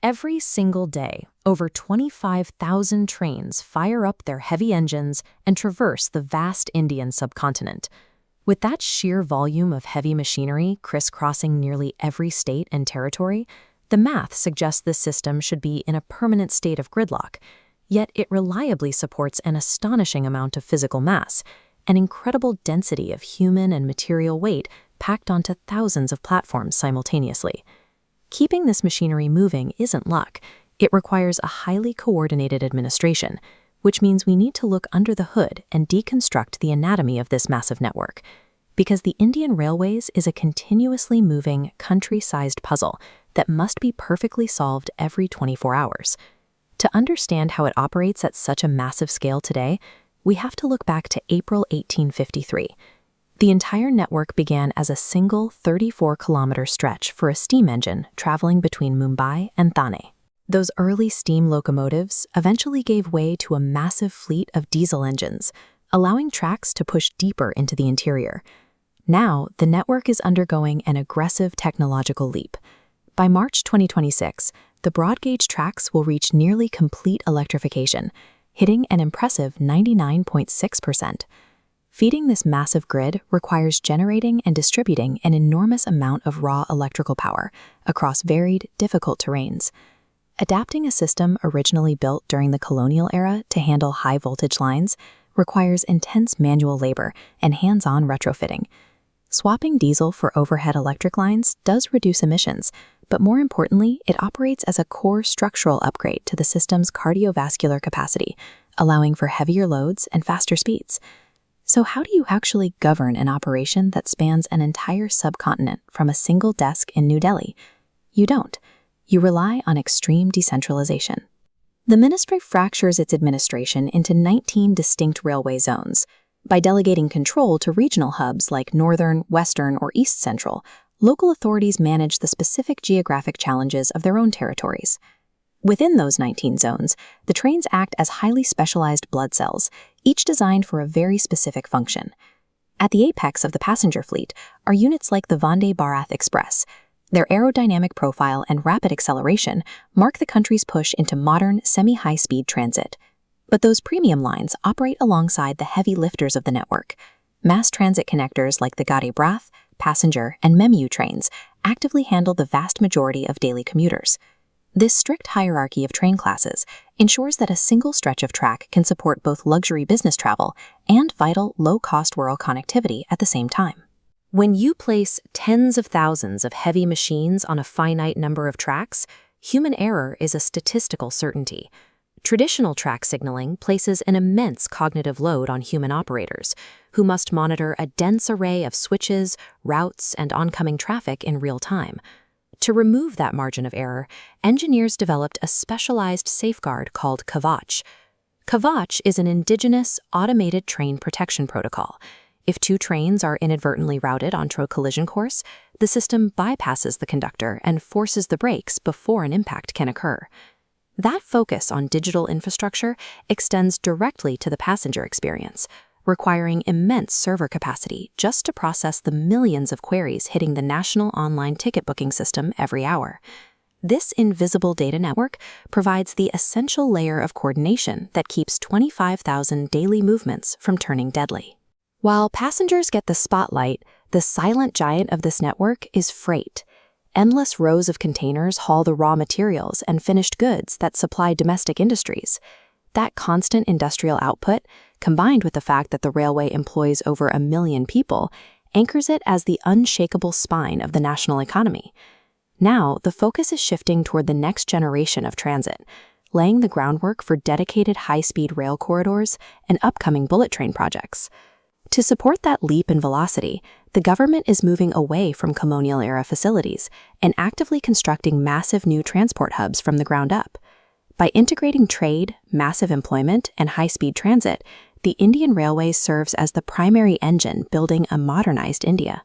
Every single day, over 25,000 trains fire up their heavy engines and traverse the vast Indian subcontinent. With that sheer volume of heavy machinery crisscrossing nearly every state and territory, the math suggests this system should be in a permanent state of gridlock. Yet it reliably supports an astonishing amount of physical mass, an incredible density of human and material weight packed onto thousands of platforms simultaneously. Keeping this machinery moving isn't luck. It requires a highly coordinated administration, which means we need to look under the hood and deconstruct the anatomy of this massive network. Because the Indian Railways is a continuously moving, country-sized puzzle that must be perfectly solved every 24 hours. To understand how it operates at such a massive scale today, we have to look back to April 1853. The entire network began as a single 34-kilometer stretch for a steam engine traveling between Mumbai and Thane. Those early steam locomotives eventually gave way to a massive fleet of diesel engines, allowing tracks to push deeper into the interior. Now, the network is undergoing an aggressive technological leap. By March 2026, the broad-gauge tracks will reach nearly complete electrification, hitting an impressive 99.6%. Feeding this massive grid requires generating and distributing an enormous amount of raw electrical power across varied, difficult terrains. Adapting a system originally built during the colonial era to handle high-voltage lines requires intense manual labor and hands-on retrofitting. Swapping diesel for overhead electric lines does reduce emissions, but more importantly, it operates as a core structural upgrade to the system's cardiovascular capacity, allowing for heavier loads and faster speeds. So how do you actually govern an operation that spans an entire subcontinent from a single desk in New Delhi? You don't. You rely on extreme decentralization. The ministry fractures its administration into 19 distinct railway zones. By delegating control to regional hubs like Northern, Western, or East Central, local authorities manage the specific geographic challenges of their own territories. Within those 19 zones, the trains act as highly specialized blood cells, each designed for a very specific function. At the apex of the passenger fleet are units like the Vande Bharat Express. Their aerodynamic profile and rapid acceleration mark the country's push into modern, semi-high-speed transit. But those premium lines operate alongside the heavy lifters of the network. Mass transit connectors like the Gharib Rath, passenger, and Memu trains actively handle the vast majority of daily commuters. This strict hierarchy of train classes ensures that a single stretch of track can support both luxury business travel and vital, low-cost rural connectivity at the same time. When you place tens of thousands of heavy machines on a finite number of tracks, human error is a statistical certainty. Traditional track signaling places an immense cognitive load on human operators, who must monitor a dense array of switches, routes, and oncoming traffic in real time. To remove that margin of error, engineers developed a specialized safeguard called Kavach. Kavach is an indigenous, automated train protection protocol. If two trains are inadvertently routed onto a collision course, the system bypasses the conductor and forces the brakes before an impact can occur. That focus on digital infrastructure extends directly to the passenger experience, requiring immense server capacity just to process the millions of queries hitting the national online ticket booking system every hour. This invisible data network provides the essential layer of coordination that keeps 25,000 daily movements from turning deadly. While passengers get the spotlight, the silent giant of this network is freight. Endless rows of containers haul the raw materials and finished goods that supply domestic industries. That constant industrial output, combined with the fact that the railway employs over 1 million people, anchors it as the unshakable spine of the national economy. Now, the focus is shifting toward the next generation of transit, laying the groundwork for dedicated high-speed rail corridors and upcoming bullet train projects. To support that leap in velocity, the government is moving away from colonial-era facilities and actively constructing massive new transport hubs from the ground up. By integrating trade, massive employment, and high-speed transit, the Indian Railways serves as the primary engine building a modernized India.